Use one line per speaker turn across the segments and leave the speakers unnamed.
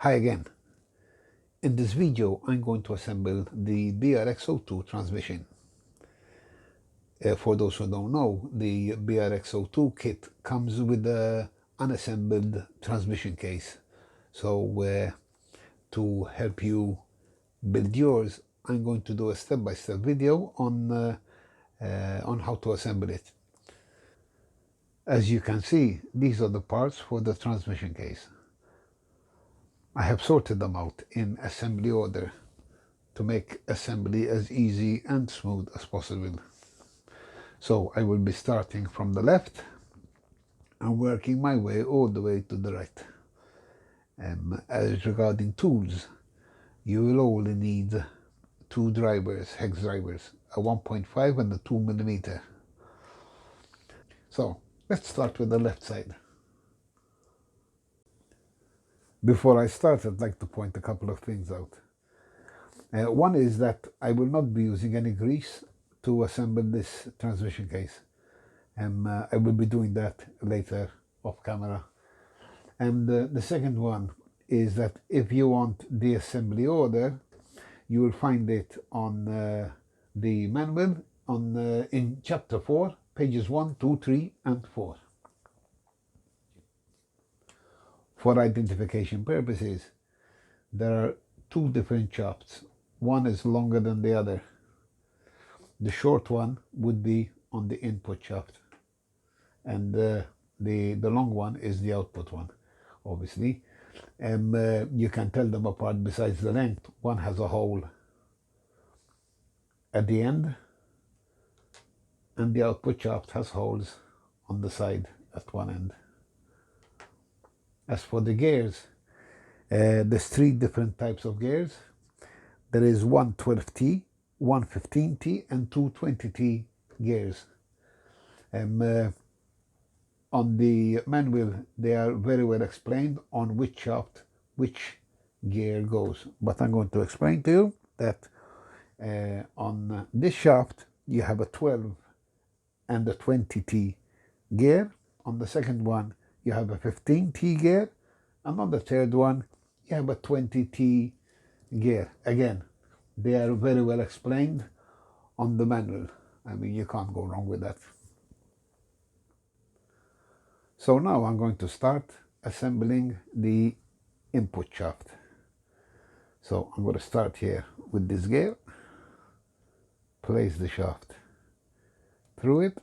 Hi again. In this video I'm going to assemble the BRX02 transmission. For those who don't know, the BRX02 kit comes with an unassembled transmission case. So to help you build yours, I'm going to do a step-by-step video on how to assemble it. As you can see, these are the parts for the transmission case. I have sorted them out in assembly order to make assembly as easy and smooth as possible. So I will be starting from the left and working my way all the way to the right. As regarding tools, you will only need two drivers, hex drivers, a 1.5 and a 2mm. So let's start with the left side. Before I start, I'd like to point a couple of things out. One is that I will not be using any grease to assemble this transmission case. I will be doing that later off camera. And the second one is that if you want the assembly order, you will find it on the manual in chapter 4, pages 1, 2, 3, and 4. For identification purposes, there are two different shafts. One is longer than the other. The short one would be on the input shaft, and the long one is the output one, obviously. You can tell them apart besides the length. One has a hole at the end, and the output shaft has holes on the side at one end. As for the gears, there's three different types of gears. There is 112T, 115T, and 220T gears. On the manual, they are very well explained on which shaft which gear goes. But I'm going to explain to you that on this shaft, you have a 12 and a 20T gear. On the second one, you have a 15T gear. And on the third one, you have a 20T gear. Again, they are very well explained on the manual. I mean, you can't go wrong with that. So now I'm going to start assembling the input shaft. So I'm going to start here with this gear, place the shaft through it,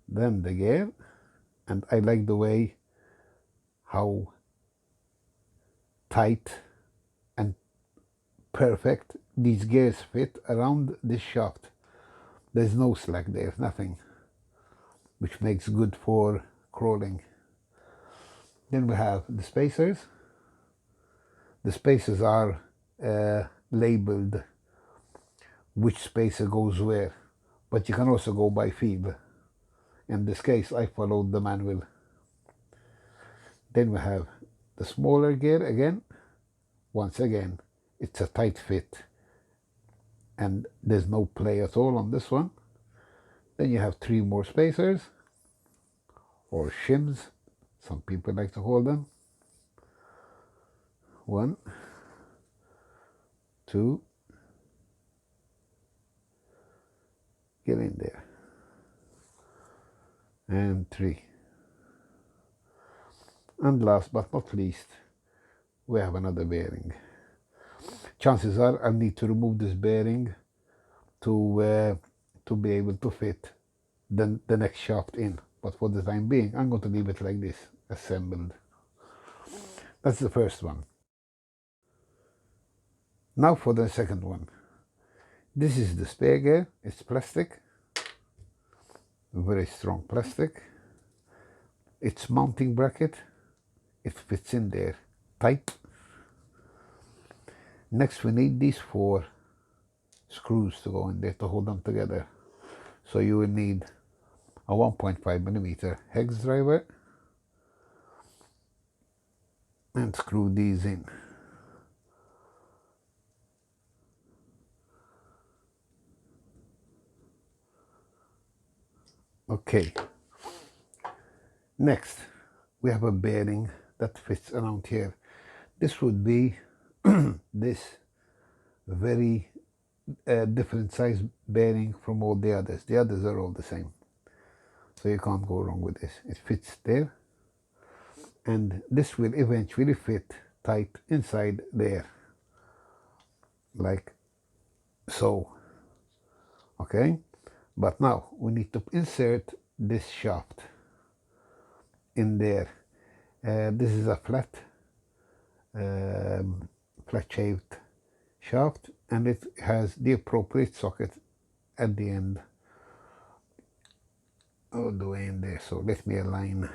then the gear, and I like the way how tight and perfect these gears fit around this shaft. There's no slack there, nothing, which makes good for crawling. Then we have the spacers. The spacers are labeled which spacer goes where, but you can also go by feel. In this case, I followed the manual. Then we have the smaller gear again. Once again, it's a tight fit and there's no play at all on this one. Then you have three more spacers, or shims, some people like to call them. 1, 2, get in there, and 3. And last but not least, we have another bearing. Chances are I'll need to remove this bearing to be able to fit the next shaft in. But for the time being, I'm going to leave it like this, assembled. That's the first one. Now for the second one. This is the spare gear. It's plastic, very strong plastic. Its mounting bracket, it fits in there tight. Next, we need these 4 screws to go in there to hold them together. So you will need a 1.5mm hex driver and screw these in. Okay. Next, we have a bearing that fits around here. This would be this very different size bearing from all the others. The others are all the same, so you can't go wrong with this. It fits there, and this will eventually fit tight inside there, like so. Okay, but now we need to insert this shaft in there. This is a flat shaped shaft, and it has the appropriate socket at the end, all the way in there. So let me align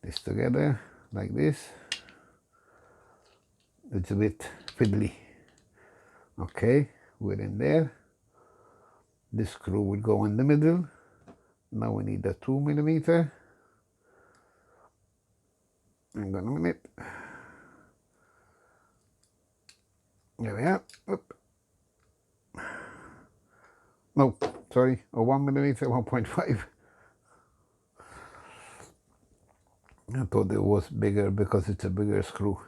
this together like this. It's a bit fiddly. Okay, we're in there. This screw will go in the middle. Now we need a 2mm. Hang on a minute. There we are. Oop. No, sorry, a 1mm, 1.5. I thought it was bigger because it's a bigger screw.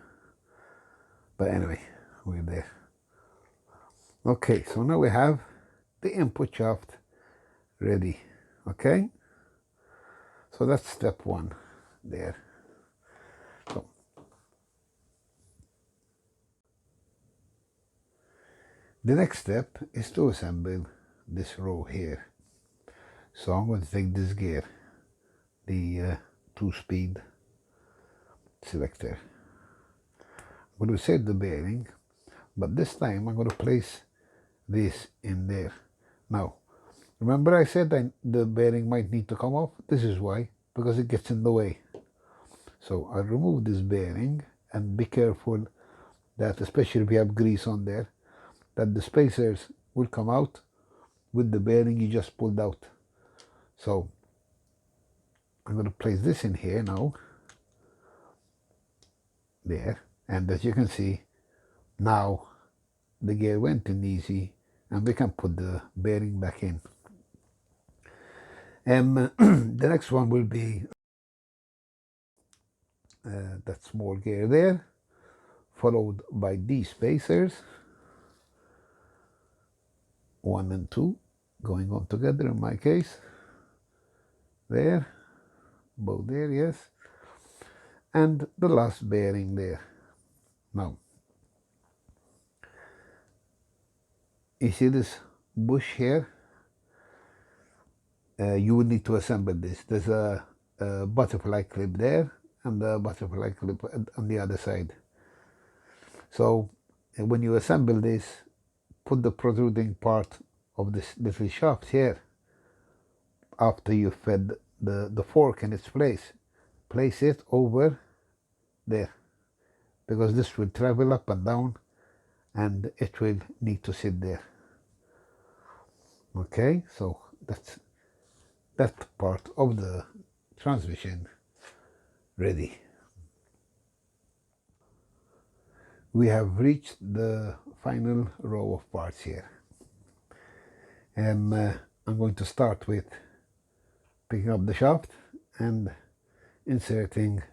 But anyway, we're there. Okay, so now we have the input shaft ready. Okay, so that's step one there. So the next step is to assemble this row here. So I'm going to take this gear, the 2-speed selector. I'm going to set the bearing, but this time I'm going to place this in there. Now, remember I said the bearing might need to come off? This is why, because it gets in the way. So I'll remove this bearing, and be careful that, especially if you have grease on there, that the spacers will come out with the bearing you just pulled out. So I'm going to place this in here now, there, and as you can see, now the gear went in easy, and we can put the bearing back in. The next one will be that small gear there, followed by these spacers, 1 and 2, going on together in my case. There, both there, yes, and the last bearing there. Now, you see this bush here? You will need to assemble this. There's a butterfly clip there, and the butterfly clip on the other side. So when you assemble this, put the protruding part of this little shaft here. After you fed the fork in its place, place it over there, because this will travel up and down, and it will need to sit there. Okay, so that's that part of the transmission ready. We have reached the final row of parts here. I'm going to start with picking up the shaft and inserting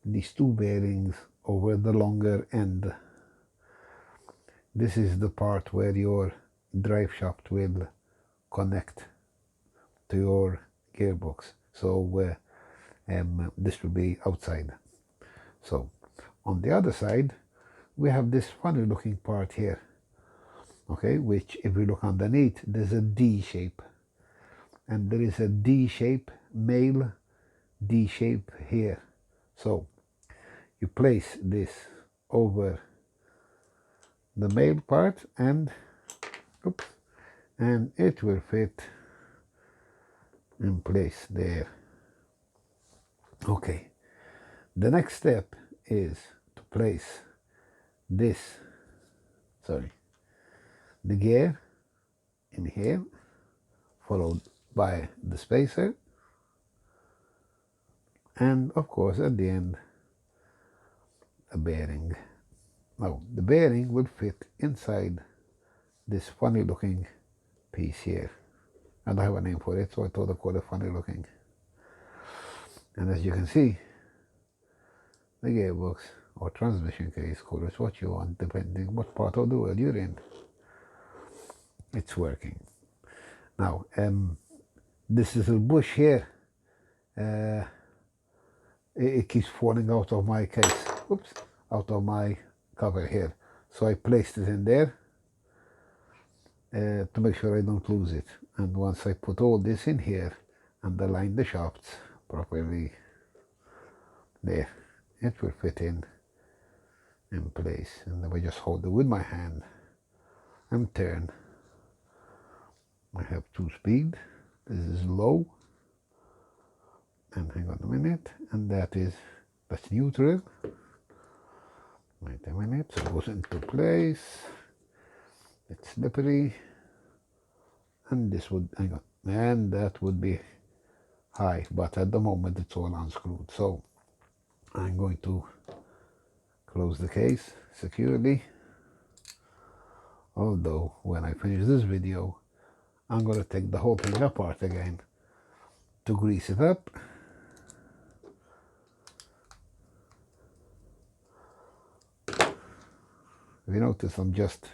these two bearings over the longer end. This is the part where your drive shaft will connect to your gearbox. So this will be outside. So on the other side, we have this funny looking part here, okay, which if we look underneath, there's a D shape, and there is a D shape, male D shape here. So you place this over the male part, and oops, and it will fit in place there. Okay, the next step is to place this, the gear in here, followed by the spacer, and of course at the end a bearing. Now the bearing will fit inside this funny looking piece here. I don't have a name for it, so I thought I'd call it funny looking. And as you can see, the gearbox or transmission case, call it what you want, depending what part of the world you're in. It's working. Now, this little bush here, it keeps falling out of my case. Oops, out of my cover here. So I placed it in there to make sure I don't lose it. And once I put all this in here and align the shafts properly, there, it will fit in place. And then I just hold it with my hand and turn. I have 2 speed. This is low. And hang on a minute. And that's neutral. Wait a minute. So it goes into place. It's slippery. And this would, hang on. And that would be high. But at the moment it's all unscrewed. So I'm going to close the case securely. Although when I finish this video, I'm going to take the whole thing apart again to grease it up. If you notice, I'm just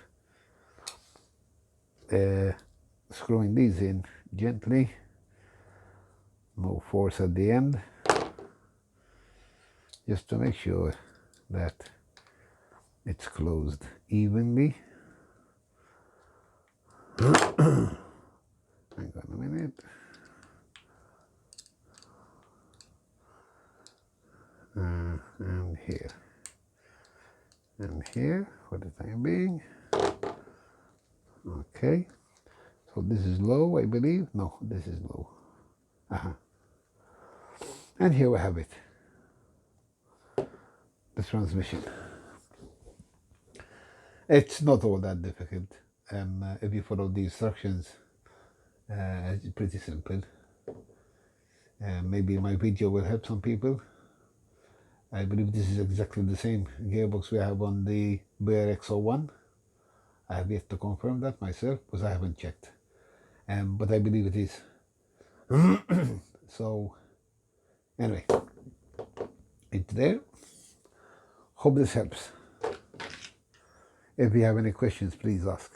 screwing these in gently, no force at the end, just to make sure that it's closed evenly. Hang on a minute. And here. And here for the time being. Okay. So this is low, I believe. No, this is low. And here we have it. The transmission. It's not all that difficult. If you follow the instructions, it's pretty simple. Maybe my video will help some people. I believe this is exactly the same gearbox we have on the BRX01. I have yet to confirm that myself because I haven't checked. But I believe it is. So, anyway, it's there. Hope this helps. If you have any questions, please ask.